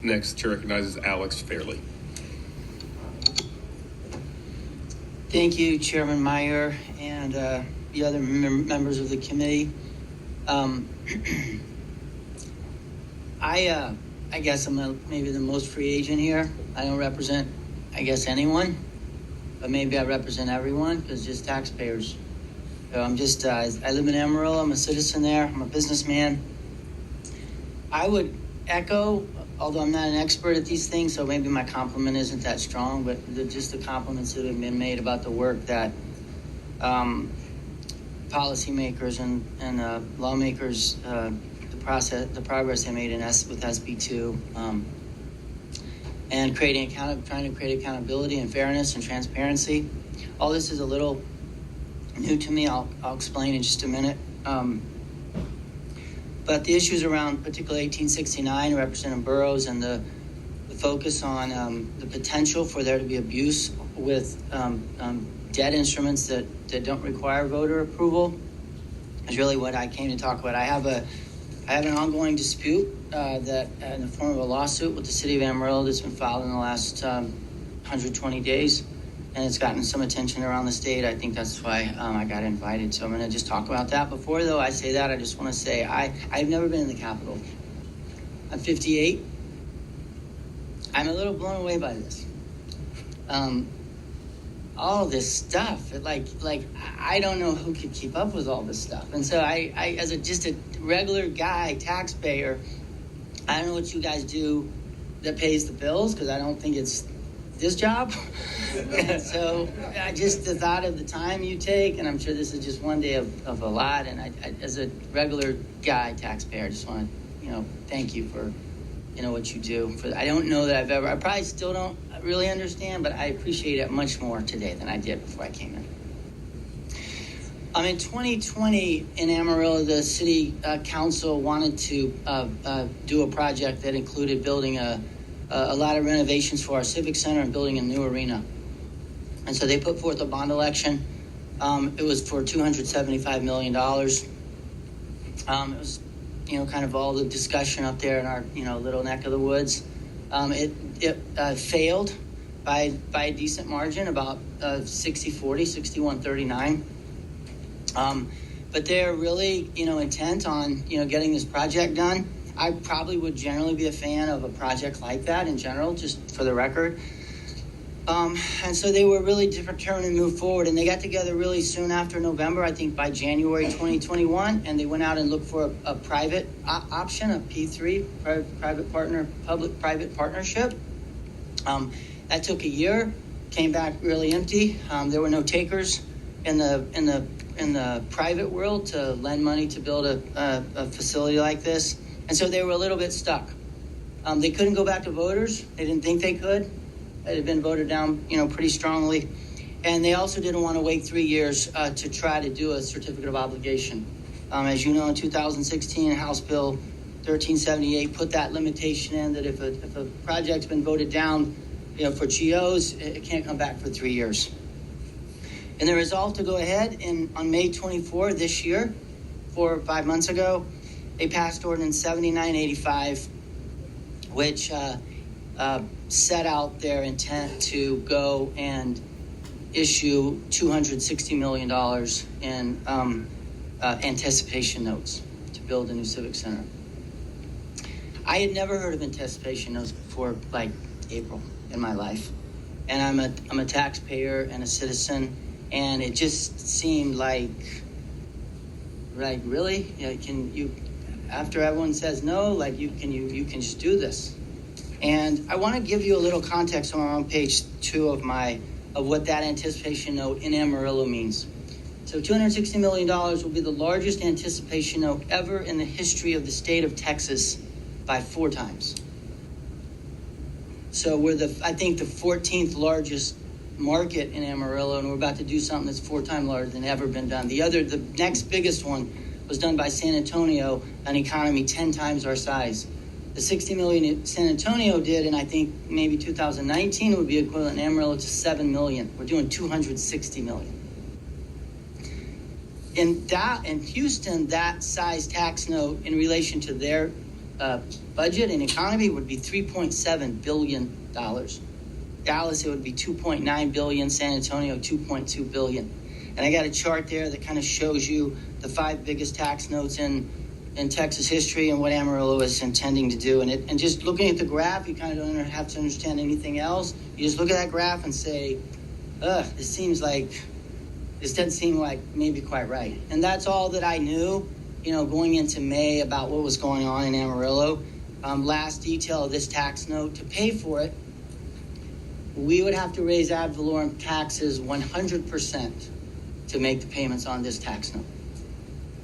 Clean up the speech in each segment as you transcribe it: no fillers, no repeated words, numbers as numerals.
Next, Chair recognizes Alex Fairley. Thank you, Chairman Meyer and the other members of the committee. I guess I'm maybe the most free agent here. I don't represent, I guess, anyone, but maybe I represent everyone because just taxpayers. So I'm just, I live in Amarillo. I'm a citizen there. I'm a businessman. I would echo, although I'm not an expert at these things, so maybe my compliment isn't that strong, but just the compliments that have been made about the work that policymakers and lawmakers, the progress they made with SB2, and trying to create accountability and fairness and transparency. All this is a little new to me. I'll explain in just a minute. But the issues around particularly 1869, Representative Burrows, and the focus on the potential for there to be abuse with debt instruments that don't require voter approval is really what I came to talk about. I have an ongoing dispute that in the form of a lawsuit with the city of Amarillo that's been filed in the last 120 days. And it's gotten some attention around the state. I think that's why I got invited. So I'm going to just talk about that. Before, though, I say that, I just want to say I've never been in the Capitol. I'm 58. I'm a little blown away by this. All this stuff, I don't know who could keep up with all this stuff. And so I as just a regular guy, taxpayer, I don't know what you guys do that pays the bills, because I don't think it's this job. So just the thought of the time you take, and I'm sure this is just one day of a lot, and I as a regular guy taxpayer, I just want to thank you for what you do. I don't know that I probably still don't really understand, but I appreciate it much more today than I did before I came in. In 2020 in Amarillo, the city council wanted to do a project that included building a lot of renovations for our civic center and building a new arena. And so they put forth a bond election. It was for $275 million. It was, kind of all the discussion up there in our, little neck of the woods. It failed by a decent margin, about 60-40, 61-39. But they're really, intent on, getting this project done. I probably would generally be a fan of a project like that in general, just for the record. And so they were really determined to move forward, and they got together really soon after November, I think by January 2021, and they went out and looked for a private option, a P3, public-private partnership. That took a year, came back really empty. There were no takers in the private world to lend money to build a facility like this. And so they were a little bit stuck. They couldn't go back to voters. They didn't think they could. It had been voted down, pretty strongly. And they also didn't want to wait 3 years to try to do a certificate of obligation. As you know, in 2016, House Bill 1378 put that limitation in that if a project's been voted down, for GOs, it can't come back for 3 years. And the resolve to go ahead on May 24 this year, 4 or 5 months ago, they passed Ordinance 7985, which set out their intent to go and issue $260 million in anticipation notes to build a new civic center. I had never heard of anticipation notes before, April in my life, and I'm a taxpayer and a citizen, and it just seemed like really, can you? After everyone says no, you can just do this. And I want to give you a little context on page 2 of what that anticipation note in Amarillo means. So $260 million will be the largest anticipation note ever in the history of the state of Texas by 4 times. So we're I think the 14th largest market in Amarillo, and we're about to do something that's 4 times larger than ever been done. The next biggest one was done by San Antonio, an economy 10 times our size. The 60 million San Antonio did, and I think maybe 2019 would be equivalent in Amarillo to 7 million. We're doing 260 million. In Houston, that size tax note in relation to their budget and economy would be $3.7 billion. Dallas, it would be $2.9 billion. San Antonio, $2.2 billion. And I got a chart there that kind of shows you the 5 biggest tax notes in Texas history and what Amarillo is intending to do. And just looking at the graph, you kind of don't have to understand anything else. You just look at that graph and say, this doesn't seem like maybe quite right. And that's all that I knew, going into May about what was going on in Amarillo. Last detail of this tax note, to pay for it, we would have to raise ad valorem taxes 100% to make the payments on this tax note.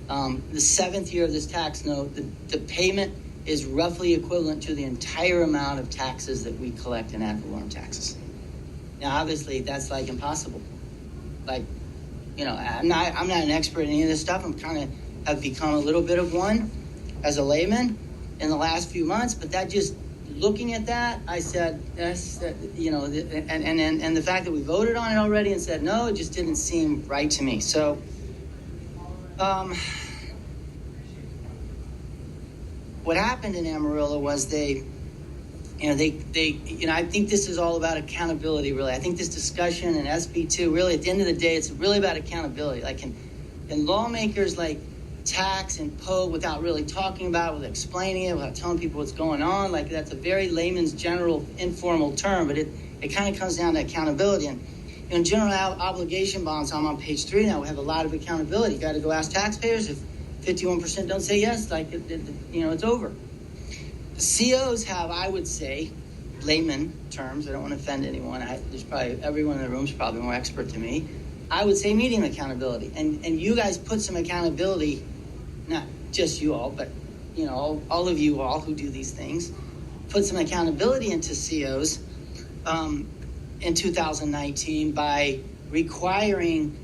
The 7th year of this tax note, the payment is roughly equivalent to the entire amount of taxes that we collect in ad valorem taxes. Now, obviously, that's like impossible. Like, I'm not an expert in any of this stuff. I'm kind of have become a little bit of one as a layman in the last few months. But that just looking at that, I said, and the fact that we voted on it already and said no, it just didn't seem right to me. So, what happened in Amarillo was I think this is all about accountability, really. I think this discussion and SB2, really, at the end of the day, it's really about accountability. Like, can lawmakers, like, tax and poke without really talking about it, without explaining it, without telling people what's going on? Like, that's a very layman's general informal term, but it kind of comes down to accountability. And in general obligation bonds, I'm on page 3 now, we have a lot of accountability. You got to go ask taxpayers. If 51% don't say yes, it's over. The COs have, I would say, layman terms. I don't want to offend anyone. There's probably everyone in the room is probably more expert than me. I would say medium accountability, and you guys put some accountability, not just you all, but all of you all who do these things, put some accountability into COs in 2019 by requiring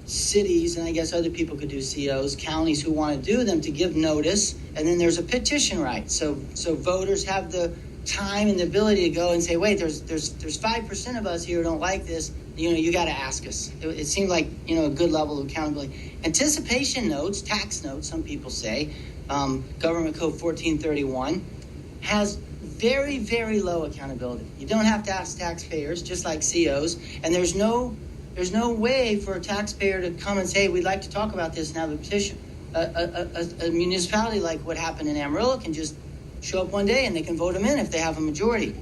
cities, and I guess other people could do COs, counties who want to do them, to give notice, and then there's a petition right. So voters have the time and the ability to go and say, wait, there's 5% of us here who don't like this. You got to ask us. It seemed like a good level of accountability. Anticipation notes, tax notes, some people say, Government Code 1431 has very, very low accountability. You don't have to ask taxpayers, just like COs, and there's no way for a taxpayer to come and say, we'd like to talk about this and have a petition. A municipality like what happened in Amarillo can just show up one day and they can vote them in if they have a majority.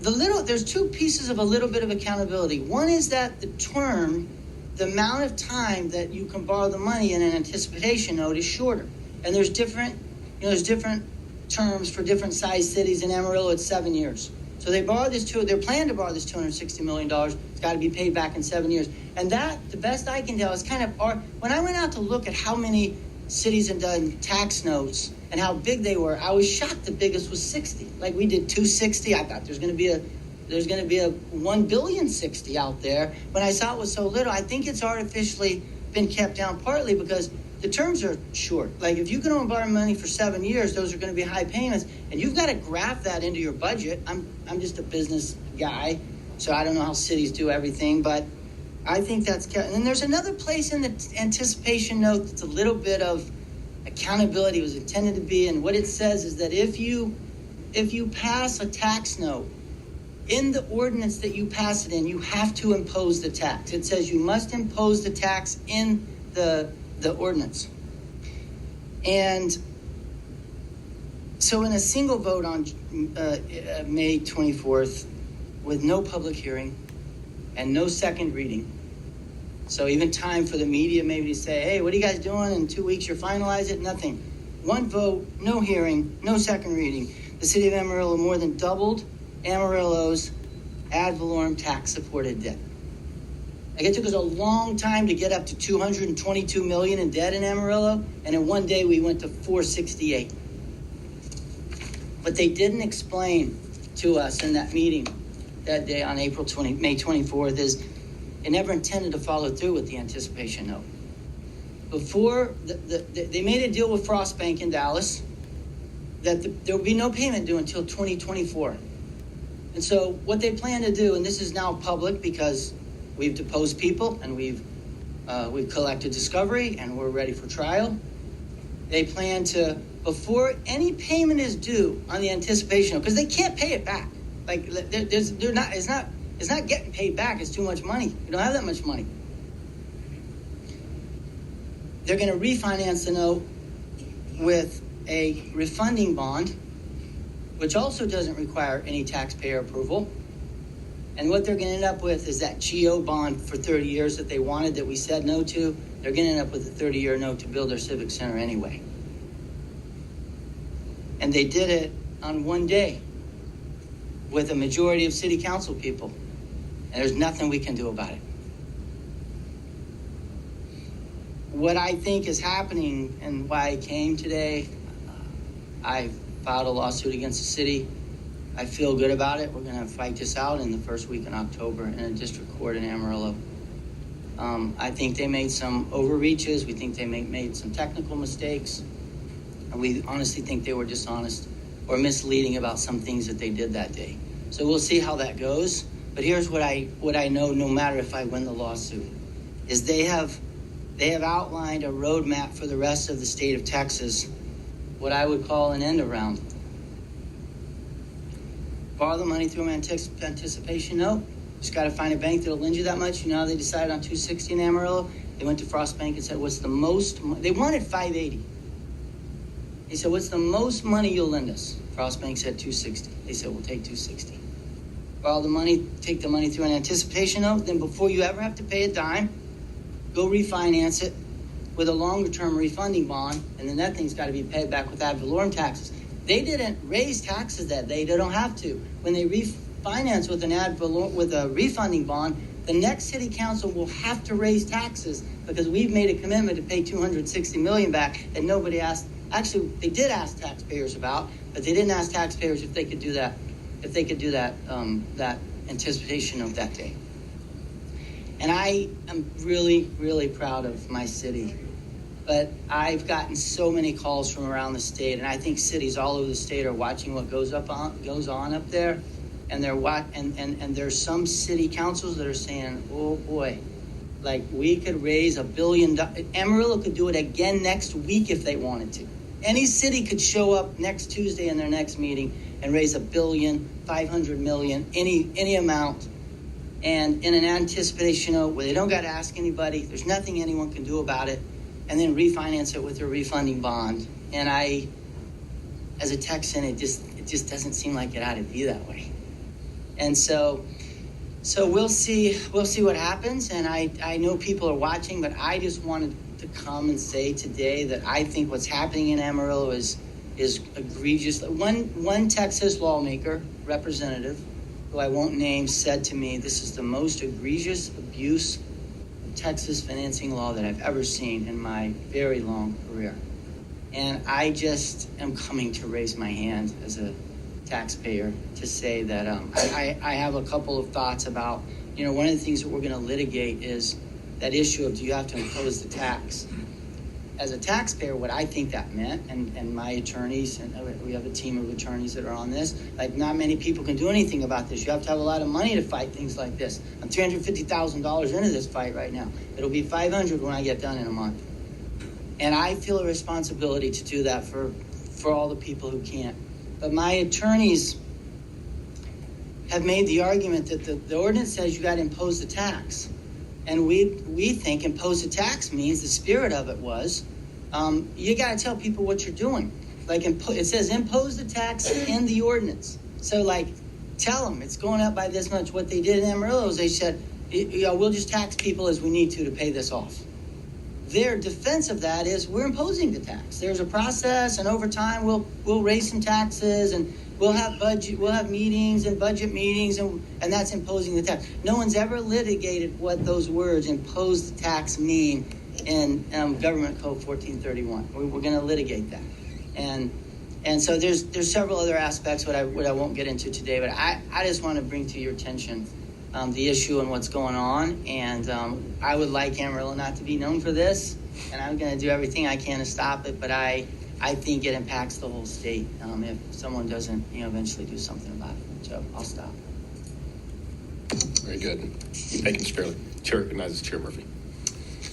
There's 2 pieces of a little bit of accountability. One is that the amount of time that you can borrow the money in an anticipation note is shorter. And there's different terms for different size cities. In Amarillo, it's 7 years. So they're planning to borrow this $260 million. It's got to be paid back in 7 years. And that, the best I can tell, is kind of when I went out to look at how many cities had done tax notes and how big they were, I was shocked the biggest was 60. Like, we did 260. I thought there's going to be a 1 billion 60 out there. When I saw it was so little, I think it's artificially been kept down, partly because the terms are short. Like, if you can only borrow money for 7 years, those are going to be high payments, and you've got to graph that into your budget. I'm just a business guy, so I don't know how cities do everything, but I think that's kept. And then there's another place in the anticipation note that's a little bit of accountability was intended to be, and what it says is that if you pass a tax note, in the ordinance that you pass it in, you have to impose the tax. It says you must impose the tax in the ordinance. And so in a single vote on May 24th, with no public hearing and no second reading, so even time for the media maybe to say, hey, what are you guys doing? In 2 weeks you'll finalize it? Nothing. One vote, no hearing, no second reading. The city of Amarillo more than doubled Amarillo's ad valorem tax-supported debt. Like, it took us a long time to get up to $222 million in debt in Amarillo, and in one day we went to $468. What they didn't explain to us in that meeting that day on May 24th is it never intended to follow through with the anticipation note. Before, they made a deal with Frost Bank in Dallas that there would be no payment due until 2024. And so what they plan to do, and this is now public because we've deposed people and we've collected discovery and we're ready for trial. They plan to, before any payment is due on the anticipation, because they can't pay it back. Like it's not getting paid back. It's too much money. You don't have that much money. They're going to refinance the note with a refunding bond, which also doesn't require any taxpayer approval. And what they're going to end up with is that GO bond for 30 years that they wanted, that we said no to. They're going to end up with a 30-year note to build their civic center anyway. And they did it on one day with a majority of city council people. And there's nothing we can do about it. What I think is happening and why I came today, I filed a lawsuit against the city. I feel good about it. We're going to fight this out in the first week in October in a district court in Amarillo. I think they made some overreaches. We think they made some technical mistakes. And we honestly think they were dishonest or misleading about some things that they did that day. So we'll see how that goes. But here's what I know, no matter if I win the lawsuit, is they have outlined a roadmap for the rest of the state of Texas, what I would call an end around. Borrow the money through an anticipation note. Just got to find a bank that'll lend you that much. You know how they decided on 260 in Amarillo? They went to Frost Bank and said, what's the most? They wanted 580. He said, what's the most money you'll lend us? Frost Bank said 260. They said, we'll take 260. Borrow the money, take the money through an anticipation note. Then before you ever have to pay a dime, go refinance it with a longer-term refunding bond, and then that thing's got to be paid back with ad valorem taxes. They didn't raise taxes that day. They don't have to. When they refinance with a refunding bond, the next city council will have to raise taxes because we've made a commitment to pay $260 million back that nobody asked. Actually, they did ask taxpayers about, but they didn't ask taxpayers if they could do that. If they could do that, that anticipation of that day. And I am really, really proud of my city. But I've gotten so many calls from around the state, and I think cities all over the state are watching what goes on up there, and and there's some city councils that are saying, "Oh boy, like we could raise $1 billion. Amarillo could do it again next week if they wanted to. Any city could show up next Tuesday in their next meeting and raise $1 billion, $500 million, any amount." And in an anticipation note where they don't got to ask anybody, there's nothing anyone can do about it, and then refinance it with a refunding bond. And I, as a Texan, it just doesn't seem like it ought to be that way. And so we'll see what happens. And I know people are watching, but I just wanted to come and say today that I think what's happening in Amarillo is egregious. One Texas lawmaker, representative, who I won't name, said to me, this is the most egregious abuse of Texas financing law that I've ever seen in my very long career. And I just am coming to raise my hand as a taxpayer to say that I have a couple of thoughts about, one of the things that we're going to litigate is that issue of do you have to impose the tax? As a taxpayer, what I think that meant, and my attorneys, and we have a team of attorneys that are on this, like not many people can do anything about this. You have to have a lot of money to fight things like this. I'm $350,000 into this fight right now. It'll be $500 when I get done in a month. And I feel a responsibility to do that for all the people who can't. But my attorneys have made the argument that the ordinance says you got to impose the tax. And we think impose a tax means the spirit of it was you got to tell people what you're doing. Like it says impose the tax in the ordinance. So like tell them it's going up by this much. What they did in Amarillo is they said, we'll just tax people as we need to pay this off. Their defense of that is we're imposing the tax. There's a process, and over time we'll raise some taxes, and we'll have meetings and budget meetings, and that's imposing the tax. No one's ever litigated what those words "impose the tax" mean in Government Code 1431. We're going to litigate that, and so there's several other aspects what I won't get into today, but I just want to bring to your attention the issue and what's going on, and I would like Amarillo not to be known for this, and I'm going to do everything I can to stop it, but I think it impacts the whole state if someone doesn't eventually do something about it. So I'll stop. Very good. Thank you, Mr. Fairley. Chair recognizes Chair Murphy.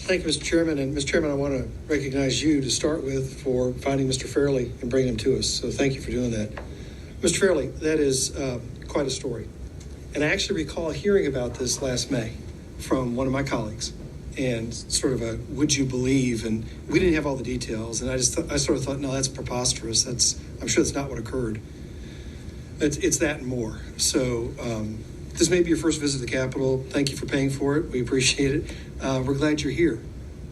Thank you, Mr. Chairman. And Mr. Chairman, I want to recognize you to start with for finding Mr. Fairley and bringing him to us. So thank you for doing that. Mr. Fairley, that is quite a story. And I actually recall hearing about this last May from one of my colleagues, and sort of a would you believe, and we didn't have all the details, and I sort of thought, no, that's preposterous. I'm sure that's not what occurred. It's that and more. So this may be your first visit to the Capitol. Thank you for paying for it. We appreciate it. We're glad you're here.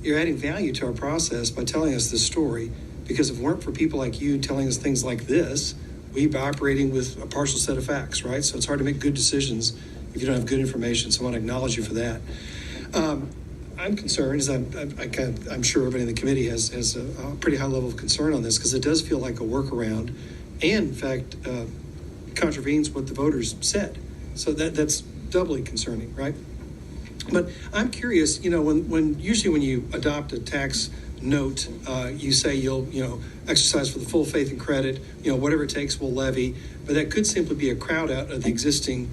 You're adding value to our process by telling us this story, because if it weren't for people like you telling us things like this, we'd be operating with a partial set of facts, right? So it's hard to make good decisions if you don't have good information. So I want to acknowledge you for that. I'm concerned, as I'm sure everybody in the committee has a pretty high level of concern on this, because it does feel like a workaround, and in fact contravenes what the voters said. So that's doubly concerning, right? But I'm curious, when you adopt a tax note, you say you'll exercise for the full faith and credit, whatever it takes we'll levy, but that could simply be a crowd out of the existing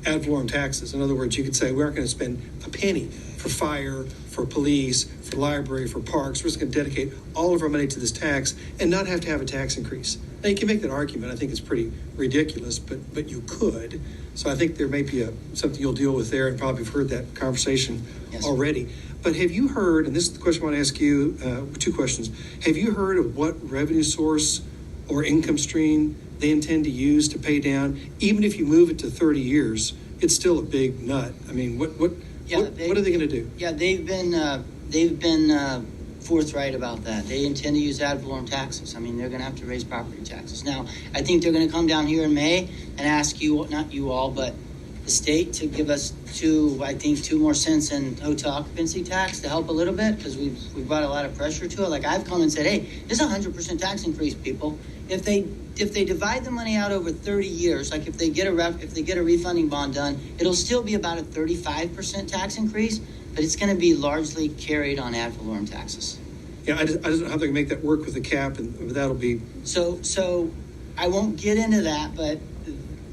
ad valorem taxes. In other words, you could say we aren't going to spend a penny for fire, for police, for library, for parks. We're just going to dedicate all of our money to this tax and not have to have a tax increase. Now, you can make that argument. I think it's pretty ridiculous, but you could. So I think there may be something you'll deal with there, and probably have heard that conversation already. But have you heard, and this is the question I want to ask you, two questions. Have you heard of what revenue source or income stream they intend to use to pay down? Even if you move it to 30 years, it's still a big nut. I mean, what are they going to do? Yeah, they've been forthright about that. They intend to use ad valorem taxes. I mean, they're going to have to raise property taxes. Now, I think they're going to come down here in May and ask you, not you all, but the state to give us two more cents in hotel occupancy tax to help a little bit, because we've brought a lot of pressure to it. Like, I've come and said, hey, this is a 100% tax increase, people. If they divide the money out over 30 years, like if they get a refunding bond done, it'll still be about a 35% tax increase, but it's going to be largely carried on ad valorem taxes. Yeah, I don't know how they can make that work with the cap, and that'll be... So I won't get into that, but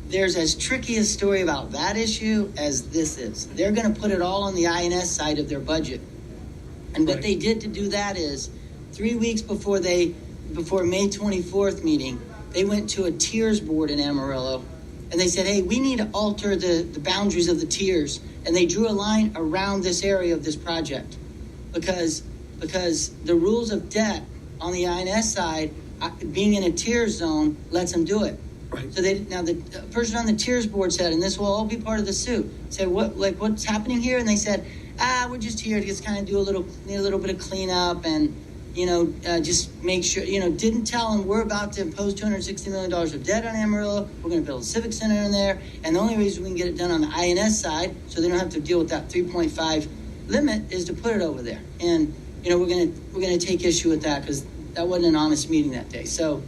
there's as tricky a story about that issue as this is. They're going to put it all on the INS side of their budget. And what they did to do that is 3 weeks before May 24th meeting, they went to a tiers board in Amarillo, and they said, hey, we need to alter the boundaries of the tiers. And they drew a line around this area of this project because the rules of debt on the INS side, being in a tier zone, lets them do it. Right. So the person on the tiers board said, and this will all be part of the suit, said, what's happening here? And they said, we're just here to just kind of do a little bit of cleanup and, just make sure, didn't tell them we're about to impose $260 million of debt on Amarillo. We're going to build a civic center in there. And the only reason we can get it done on the INS side, so they don't have to deal with that 3.5 limit, is to put it over there. And, we're going to take issue with that, because that wasn't an honest meeting that day. So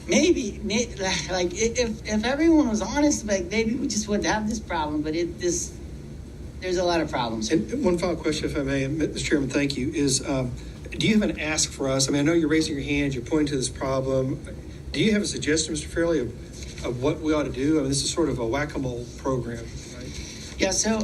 maybe like if everyone was honest, like maybe we just wouldn't have this problem. But there's a lot of problems. And one final question, if I may, Mr. Chairman, thank you, is do you have an ask for us? I mean, I know you're raising your hand, you're pointing to this problem. Do you have a suggestion, Mr. Fairley, of what we ought to do? I mean, this is sort of a whack-a-mole program, right? Yeah, so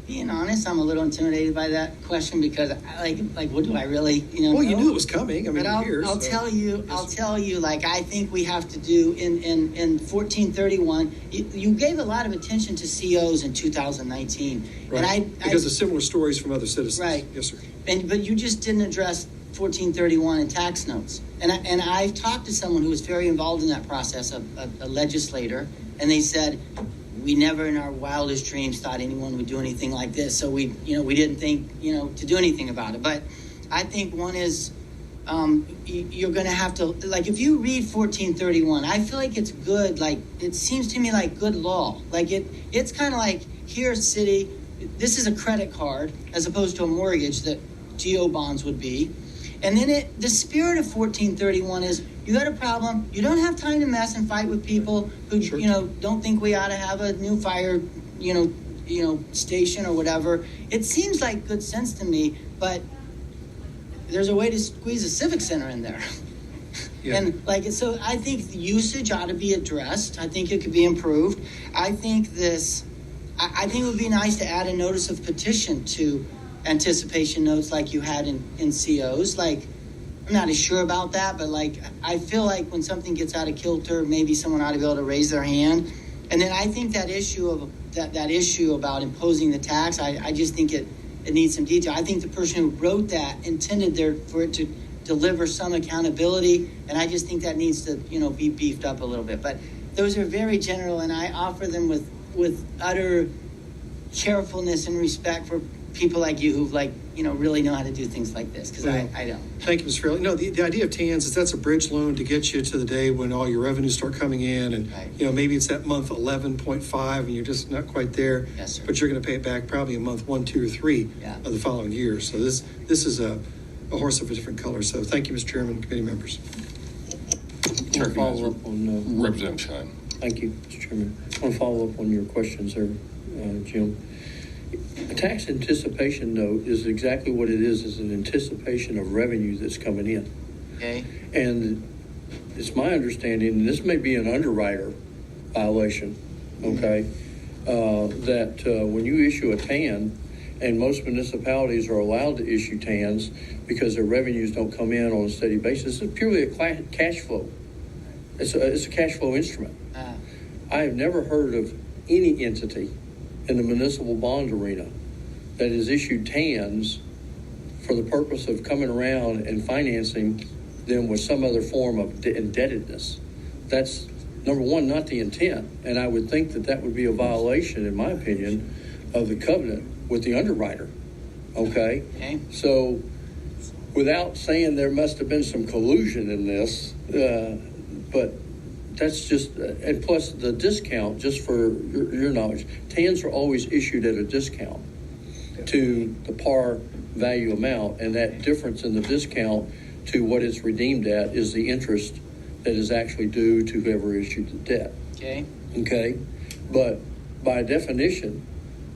being honest, I'm a little intimidated by that question, because like what do I really, Well, you know? knew it was coming. I mean, I'll tell you, like, I think we have to do in 1431. You gave a lot of attention to COs in 2019, right? Because of similar stories from other citizens, right? Yes, sir. But you just didn't address 1431 and tax notes. And I've talked to someone who was very involved in that process, a legislator, and they said, we never in our wildest dreams thought anyone would do anything like this. So we didn't think, to do anything about it. But I think one is, you're going to have to, like, if you read 1431, I feel like it's good. Like, it seems to me like good law. Like it's kind of like, here, city, this is a credit card as opposed to a mortgage that GO bonds would be. And then the spirit of 1431 is, you got a problem, you don't have time to mess and fight with people who, Sure. Don't think we ought to have a new fire, station or whatever. It seems like good sense to me, but there's a way to squeeze a civic center in there. Yeah. And so I think the usage ought to be addressed. I think it could be improved. I think it would be nice to add a notice of petition to anticipation notes like you had in COs. Like, I'm not as sure about that, but like, I feel like when something gets out of kilter, maybe someone ought to be able to raise their hand. And then I think that issue of that issue about imposing the tax, I just think it needs some detail. I think the person who wrote that intended for it to deliver some accountability, and I just think that needs to, be beefed up a little bit. But those are very general, and I offer them with utter carefulness and respect for people like you who really know how to do things like this, because I don't. Thank you, Mr. Fairley. No, the idea of TANs is that's a bridge loan to get you to the day when all your revenues start coming in, and right. Maybe it's that month 11.5 and you're just not quite there. Yes, sir. But you're going to pay it back probably in month 1, 2, or 3 of the following year. So this is a horse of a different color. So thank you, Mr. Chairman, committee members. I'll follow up on Representative Shine. Thank you, Mr. Chairman. I want to follow up on your questions there, Jim. A tax anticipation note is exactly what it is an anticipation of revenue that's coming in. Okay. And it's my understanding, and this may be an underwriter violation, okay, that when you issue a TAN, and most municipalities are allowed to issue TANs because their revenues don't come in on a steady basis, it's purely a cash flow. It's a cash flow instrument. I have never heard of any entity in the municipal bond arena that has issued TANs for the purpose of coming around and financing them with some other form of indebtedness. That's, number one, not the intent. And I would think that would be a violation, in my opinion, of the covenant with the underwriter. Okay? So without saying there must have been some collusion in this, but that's just, and plus the discount, just for your knowledge, TANs are always issued at a discount to the par value amount, and that difference in the discount to what it's redeemed at is the interest that is actually due to whoever issued the debt. Okay? But by definition,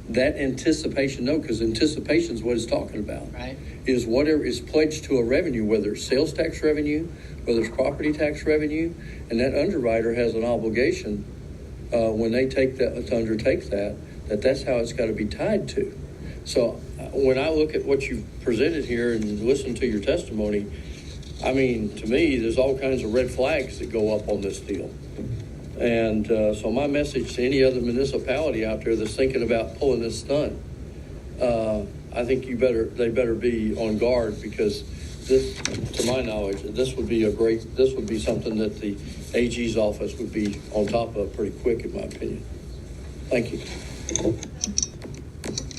that anticipation note, because anticipation is what it's talking about, right, is whatever is pledged to a revenue, whether it's sales tax revenue, whether it's property tax revenue, and that underwriter has an obligation when they take that to undertake that's how it's got to be tied to. So when I look at what you've presented here and listen to your testimony, I mean, to me, there's all kinds of red flags that go up on this deal. And so my message to any other municipality out there that's thinking about pulling this stunt, I think they better be on guard, because this, to my knowledge, this would be something that the AG's office would be on top of pretty quick, in my opinion. Thank you.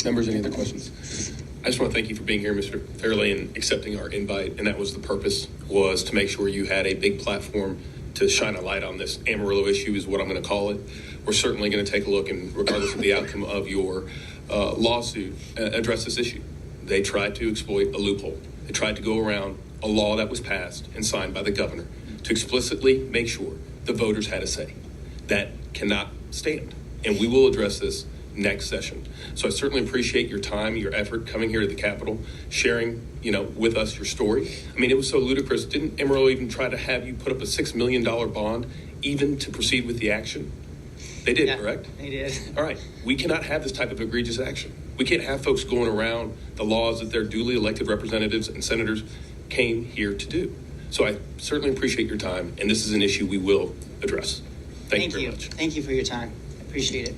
Members, any other questions? I just want to thank you for being here, Mr. Fairley, and accepting our invite. And that was the purpose, was to make sure you had a big platform to shine a light on this Amarillo issue, is what I'm going to call it. We're certainly going to take a look, and regardless of the outcome of your lawsuit, address this issue. They tried to exploit a loophole. They tried to go around a law that was passed and signed by the governor to explicitly make sure the voters had a say. That cannot stand. And we will address this next session. So I certainly appreciate your time, your effort, coming here to the Capitol, sharing, with us your story. I mean, it was so ludicrous. Didn't Amarillo even try to have you put up a $6 million bond even to proceed with the action? They did, correct? They did. All right. We cannot have this type of egregious action. We can't have folks going around the laws that their duly elected representatives and senators came here to do. So I certainly appreciate your time, and this is an issue we will address. Thank you very much. Thank you for your time. I appreciate it.